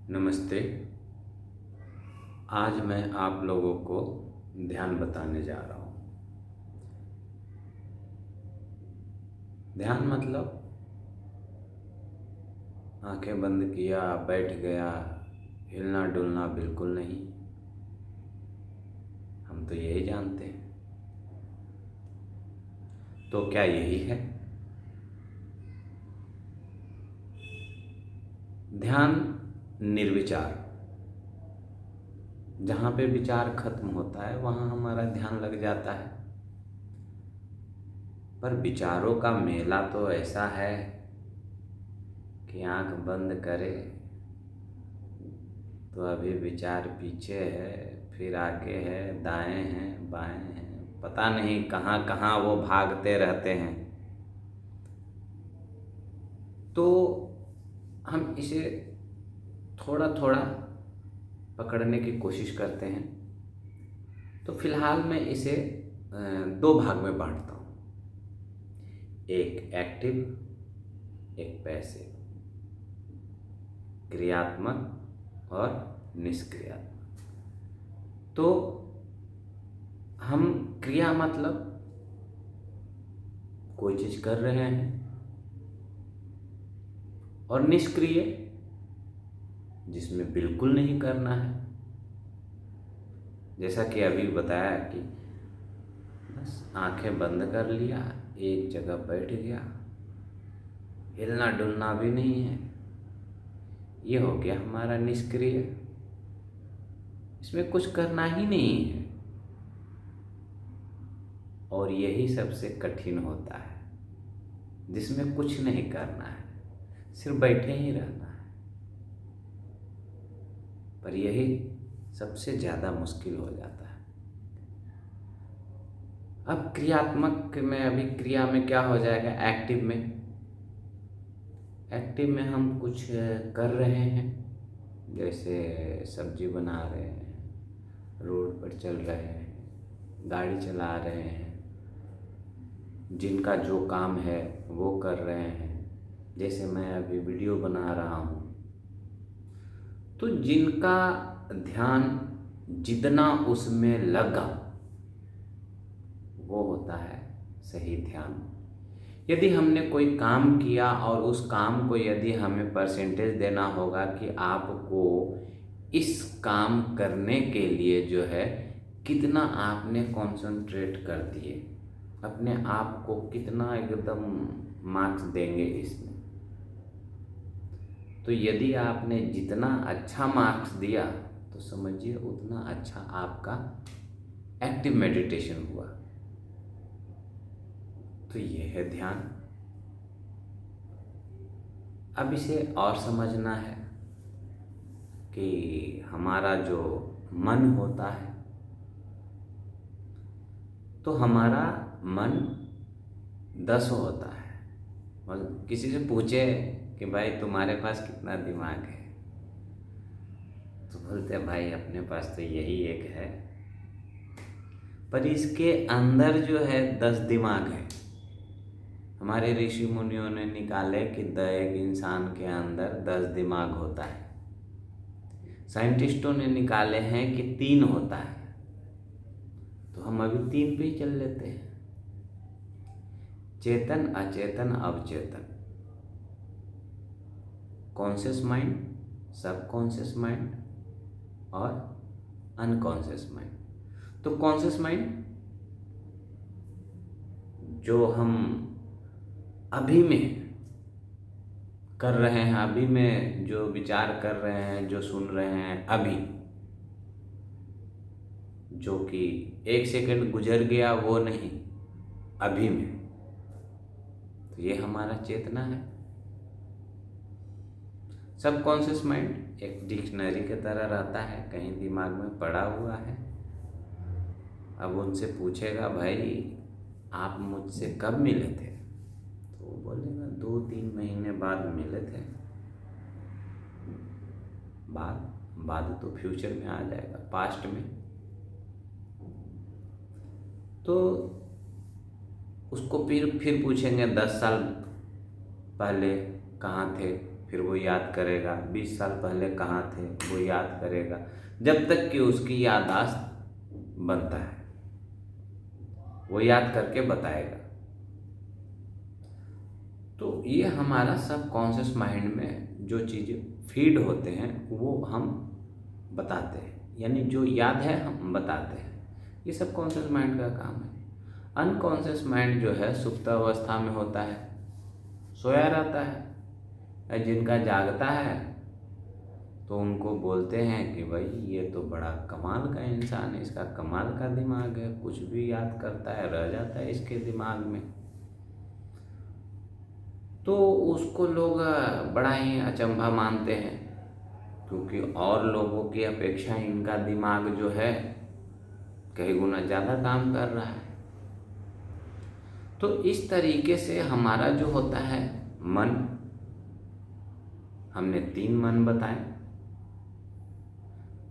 नमस्ते। आज मैं आप लोगों को ध्यान बताने जा रहा हूँ। ध्यान मतलब आंखें बंद किया, बैठ गया, हिलना डुलना बिल्कुल नहीं। हम तो यही जानते हैं। तो क्या यही है ध्यान? निर्विचार, जहाँ पे विचार खत्म होता है वहाँ हमारा ध्यान लग जाता है। पर विचारों का मेला तो ऐसा है कि आंख बंद करे तो अभी विचार पीछे है, फिर आगे है, दाएं हैं, बाएं हैं, पता नहीं कहाँ कहाँ वो भागते रहते हैं। तो हम इसे थोड़ा थोड़ा पकड़ने की कोशिश करते हैं। तो फिलहाल मैं इसे दो भाग में बांटता हूँ, एक एक्टिव, एक पैसिव, क्रियात्मक और निष्क्रियात्मक। तो हम क्रिया मतलब कोई चीज कर रहे हैं, और निष्क्रिय जिसमें बिल्कुल नहीं करना है। जैसा कि अभी बताया कि बस आंखें बंद कर लिया, एक जगह बैठ गया, हिलना डुलना भी नहीं है, ये हो गया हमारा निष्क्रिय। इसमें कुछ करना ही नहीं है, और यही सबसे कठिन होता है, जिसमें कुछ नहीं करना है, सिर्फ बैठे ही रहना है। पर यही सबसे ज़्यादा मुश्किल हो जाता है। अब क्रियात्मक में, अभी क्रिया में क्या हो जाएगा, एक्टिव में। एक्टिव में हम कुछ कर रहे हैं, जैसे सब्जी बना रहे हैं, रोड पर चल रहे हैं, गाड़ी चला रहे हैं, जिनका जो काम है वो कर रहे हैं। जैसे मैं अभी वीडियो बना रहा हूँ, तो जिनका ध्यान जितना उसमें लगा वो होता है सही ध्यान। यदि हमने कोई काम किया और उस काम को यदि हमें परसेंटेज देना होगा कि आपको इस काम करने के लिए जो है कितना आपने कंसंट्रेट कर दिए, अपने आप को कितना एकदम मार्क्स देंगे इसमें, तो यदि आपने जितना अच्छा मार्क्स दिया तो समझिए उतना अच्छा आपका एक्टिव मेडिटेशन हुआ। तो ये है ध्यान। अब इसे और समझना है कि हमारा जो मन होता है, तो हमारा मन 10 होता है। और किसी से पूछे कि भाई तुम्हारे पास कितना दिमाग है, तो बोलते हैं भाई अपने पास तो यही एक है। पर इसके अंदर जो है 10 दिमाग है। हमारे ऋषि मुनियों ने निकाले कि एक इंसान के अंदर 10 दिमाग होता है। साइंटिस्टों ने निकाले हैं कि 3 होता है। तो हम अभी 3 पे ही चल लेते हैं। चेतन, अचेतन, अवचेतन। कॉन्शियस माइंड, सबकॉन्शियस माइंड और अनकॉन्शियस माइंड। तो कॉन्शियस माइंड जो हम अभी में कर रहे हैं, अभी में जो विचार कर रहे हैं, जो सुन रहे हैं अभी, जो कि 1 सेकंड गुजर गया वो नहीं, अभी में, तो ये हमारा चेतना है। सबकॉन्शियस माइंड एक डिक्शनरी की तरह रहता है, कहीं दिमाग में पड़ा हुआ है। अब उनसे पूछेगा भाई आप मुझसे कब मिले थे, तो वो बोलेगा 2-3 महीने बाद मिले थे। बाद तो फ्यूचर में आ जाएगा, पास्ट में। तो उसको फिर पूछेंगे 10 साल पहले कहाँ थे, फिर वो याद करेगा, 20 साल पहले कहाँ थे वो याद करेगा, जब तक कि उसकी याददाश्त बनता है, वो याद करके बताएगा। तो ये हमारा सबकॉन्शियस माइंड में जो चीज़ें फीड होते हैं वो हम बताते हैं, यानी जो याद है हम बताते हैं। ये सबकॉन्शियस माइंड का काम है। अनकॉन्शियस माइंड जो है सुप्तावस्था में होता है, सोया रहता है। जिनका जागता है तो उनको बोलते हैं कि भाई ये तो बड़ा कमाल का इंसान है, इसका कमाल का दिमाग है, कुछ भी याद करता है, रह जाता है इसके दिमाग में। तो उसको लोग बड़ा ही अचंभा मानते हैं, क्योंकि और लोगों की अपेक्षा इनका दिमाग जो है कई गुना ज़्यादा काम कर रहा है। तो इस तरीके से हमारा जो होता है मन, हमने 3 मन बताए,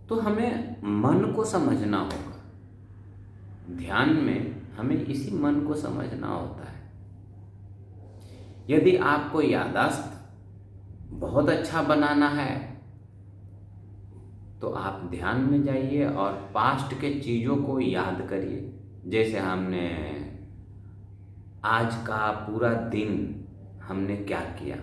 तो हमें मन को समझना होगा। ध्यान में हमें इसी मन को समझना होता है। यदि आपको याददाश्त बहुत अच्छा बनाना है तो आप ध्यान में जाइए और पास्ट के चीज़ों को याद करिए। जैसे हमने आज का पूरा दिन हमने क्या किया,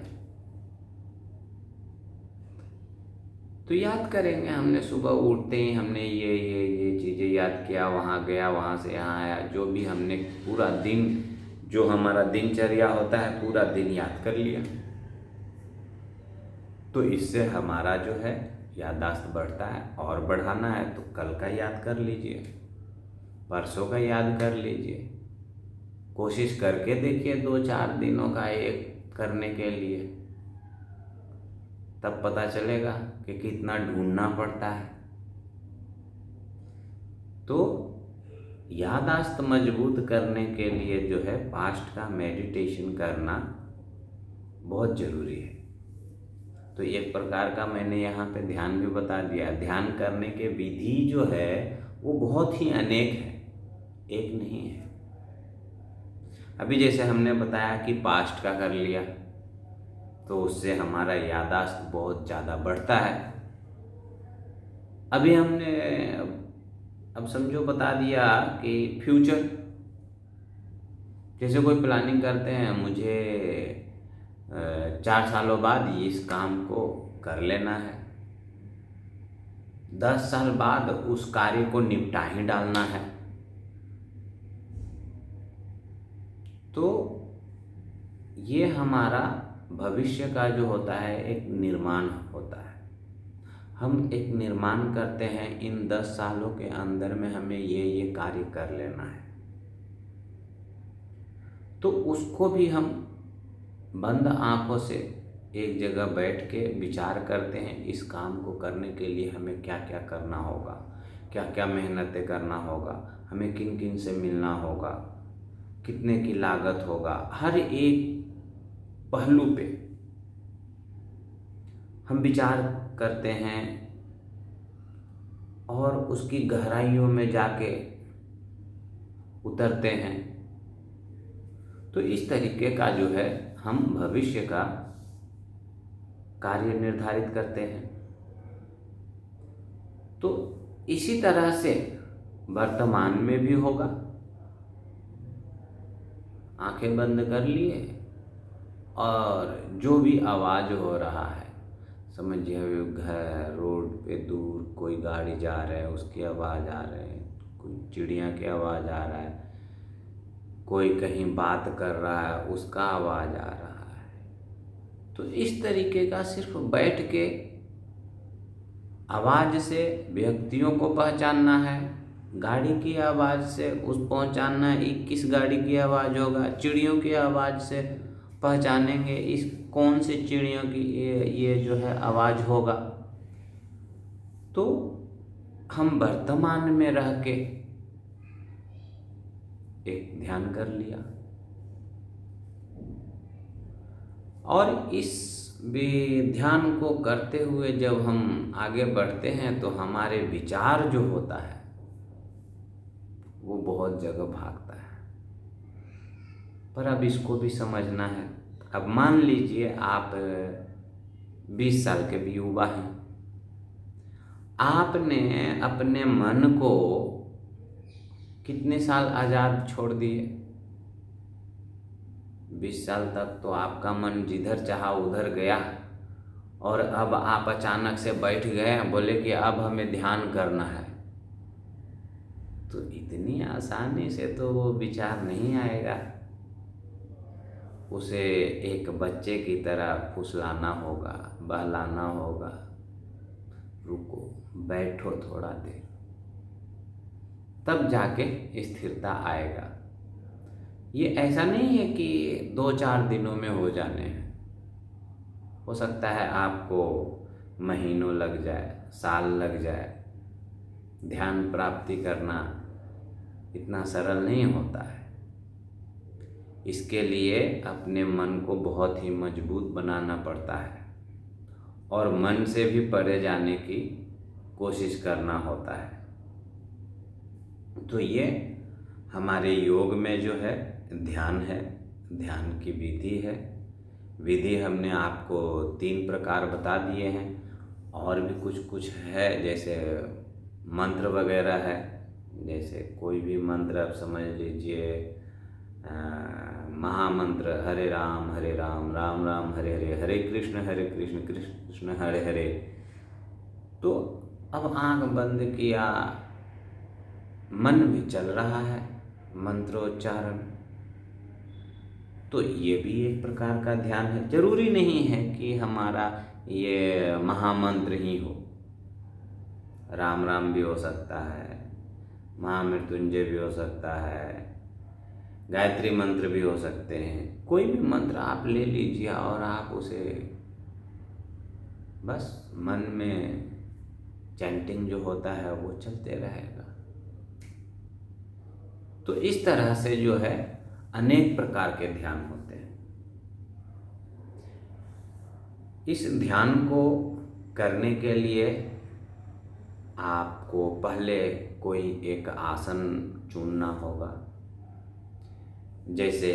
तो याद करेंगे। हमने सुबह उठते ही हमने ये चीज़ें याद किया, वहाँ गया, वहाँ से यहाँ आया, जो भी हमने पूरा दिन, जो हमारा दिनचर्या होता है पूरा दिन याद कर लिया। तो इससे हमारा जो है याददाश्त बढ़ता है। और बढ़ाना है तो कल का याद कर लीजिए, परसों का याद कर लीजिए, कोशिश करके देखिए 2-4 दिनों का एक करने के लिए, तब पता चलेगा कि कितना ढूंढना पड़ता है। तो याददाश्त मजबूत करने के लिए जो है पास्ट का मेडिटेशन करना बहुत ज़रूरी है। तो एक प्रकार का मैंने यहाँ पे ध्यान भी बता दिया। ध्यान करने के विधि जो है वो बहुत ही अनेक है, एक नहीं है। अभी जैसे हमने बताया कि पास्ट का कर लिया तो उससे हमारा याददाश्त बहुत ज़्यादा बढ़ता है। अभी हमने अब समझो बता दिया कि फ्यूचर, जैसे कोई प्लानिंग करते हैं, मुझे 4 सालों बाद इस काम को कर लेना है, 10 साल बाद उस कार्य को निपटा ही डालना है। तो ये हमारा भविष्य का जो होता है एक निर्माण होता है। हम एक निर्माण करते हैं, इन 10 सालों के अंदर में हमें ये कार्य कर लेना है। तो उसको भी हम बंद आंखों से एक जगह बैठ के विचार करते हैं, इस काम को करने के लिए हमें क्या क्या करना होगा, क्या क्या मेहनतें करना होगा, हमें किन किन से मिलना होगा, कितने की लागत होगा। हर एक पहलू पे हम विचार करते हैं और उसकी गहराइयों में जाके उतरते हैं। तो इस तरीके का जो है हम भविष्य का कार्य निर्धारित करते हैं। तो इसी तरह से वर्तमान में भी होगा। आंखें बंद कर लिए और जो भी आवाज़ हो रहा है, समझिए घर, रोड पे दूर कोई गाड़ी जा रहा है उसकी आवाज़ आ रही है, कोई चिड़िया की आवाज़ आ रहा है, कोई कहीं बात कर रहा है उसका आवाज़ आ रहा है। तो इस तरीके का सिर्फ बैठ के आवाज़ से व्यक्तियों को पहचानना है, गाड़ी की आवाज़ से उस पहचानना है किस गाड़ी की आवाज़ होगा, चिड़ियों की आवाज़ से पहचानेंगे इस कौन से चिड़ियों की ये जो है आवाज़ होगा। तो हम वर्तमान में रह के एक ध्यान कर लिया, और इस भी ध्यान को करते हुए जब हम आगे बढ़ते हैं तो हमारे विचार जो होता है वो बहुत जगह भागता है। पर अब इसको भी समझना है। अब मान लीजिए आप 20 साल के भी युवा हैं। आपने अपने मन को कितने साल आज़ाद छोड़ दिए? 20 साल तक तो आपका मन जिधर चाहा उधर गया, और अब आप अचानक से बैठ गए, बोले कि अब हमें ध्यान करना है। तो इतनी आसानी से तो वो विचार नहीं आएगा। उसे एक बच्चे की तरह फुसलाना होगा, बहलाना होगा, रुको, बैठो थोड़ा देर, तब जाके स्थिरता आएगा। ये ऐसा नहीं है कि 2-4 दिनों में हो जाने हैं। हो सकता है आपको महीनों लग जाए, साल लग जाए। ध्यान प्राप्ति करना इतना सरल नहीं होता है। इसके लिए अपने मन को बहुत ही मजबूत बनाना पड़ता है और मन से भी परे जाने की कोशिश करना होता है। तो ये हमारे योग में जो है ध्यान है, ध्यान की विधि है। विधि हमने आपको 3 प्रकार बता दिए हैं, और भी कुछ कुछ है, जैसे मंत्र वगैरह है। जैसे कोई भी मंत्र आप समझ लीजिए, महामंत्र हरे राम राम राम हरे हरे, हरे कृष्ण कृष्ण कृष्ण हरे हरे। तो अब आंख बंद किया, मन में चल रहा है मंत्रोच्चारण, तो ये भी एक प्रकार का ध्यान है। जरूरी नहीं है कि हमारा ये महामंत्र ही हो, राम राम भी हो सकता है, महामृत्युंजय भी हो सकता है, गायत्री मंत्र भी हो सकते हैं। कोई भी मंत्र आप ले लीजिए और आप उसे बस मन में चैंटिंग जो होता है वो चलते रहेगा। तो इस तरह से जो है अनेक प्रकार के ध्यान होते हैं। इस ध्यान को करने के लिए आपको पहले कोई एक आसन चुनना होगा। जैसे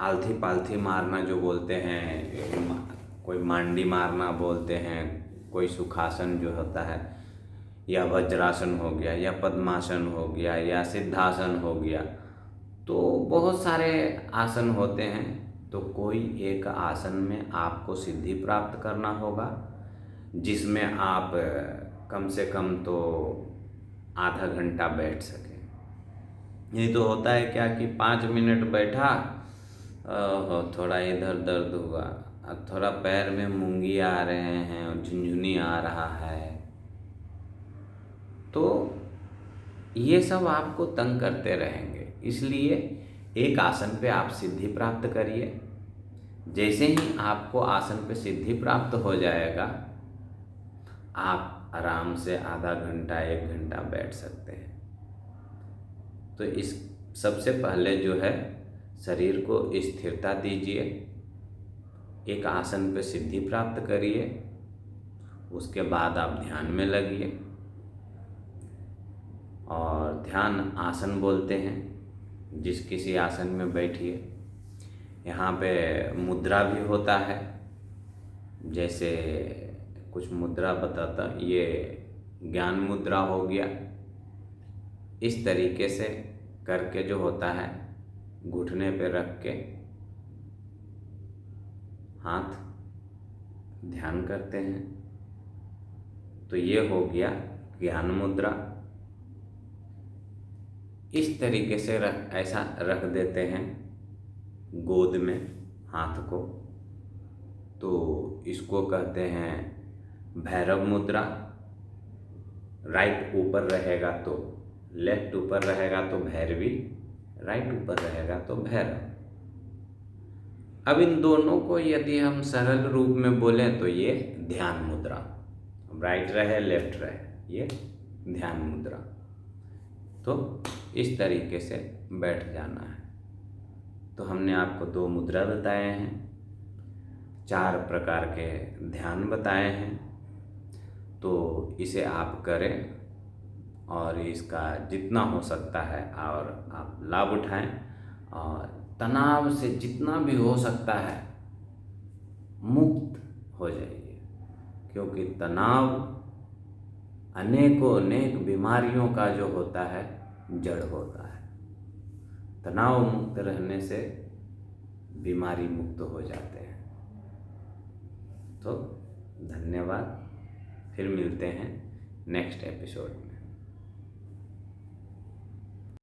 आलथी पालथी मारना जो बोलते हैं, कोई मांडी मारना बोलते हैं, कोई सुखासन जो होता है, या वज्रासन हो गया, या पद्मासन हो गया, या सिद्धासन हो गया। तो बहुत सारे आसन होते हैं। तो कोई एक आसन में आपको सिद्धि प्राप्त करना होगा, जिसमें आप कम से कम तो आधा घंटा बैठ सकें। नहीं तो होता है क्या कि 5 मिनट बैठा, थोड़ा इधर दर्द हुआ, अब थोड़ा पैर में मूंगी आ रहे हैं और झुनझुनी आ रहा है, तो ये सब आपको तंग करते रहेंगे। इसलिए एक आसन पे आप सिद्धि प्राप्त करिए। जैसे ही आपको आसन पे सिद्धि प्राप्त हो जाएगा, आप आराम से आधा घंटा 1 घंटा बैठ सकते हैं। तो इस सबसे पहले जो है शरीर को स्थिरता दीजिए, एक आसन पे सिद्धि प्राप्त करिए, उसके बाद आप ध्यान में लगिए। और ध्यान आसन बोलते हैं जिस किसी आसन में बैठिए। यहाँ पे मुद्रा भी होता है, जैसे कुछ मुद्रा बताता, ये ज्ञान मुद्रा हो गया। इस तरीके से करके जो होता है, घुटने पे रख के हाथ ध्यान करते हैं, तो ये हो गया ज्ञान मुद्रा। इस तरीके से ऐसा रख देते हैं गोद में हाथ को, तो इसको कहते हैं भैरव मुद्रा। राइट ऊपर रहेगा तो लेफ्ट ऊपर रहेगा तो भैरवी, राइट ऊपर रहेगा तो भैरव। अब इन दोनों को यदि हम सरल रूप में बोलें तो ये ध्यान मुद्रा, राइट रहे लेफ्ट रहे, ये ध्यान मुद्रा। तो इस तरीके से बैठ जाना है। तो हमने आपको 2 मुद्रा बताए हैं, 4 प्रकार के ध्यान बताए हैं। तो इसे आप करें और इसका जितना हो सकता है और आप लाभ उठाएं, और तनाव से जितना भी हो सकता है मुक्त हो जाइए, क्योंकि तनाव अनेकों अनेक बीमारियों का जो होता है जड़ होता है। तनाव मुक्त रहने से बीमारी मुक्त हो जाते हैं। तो धन्यवाद, फिर मिलते हैं नेक्स्ट एपिसोड में।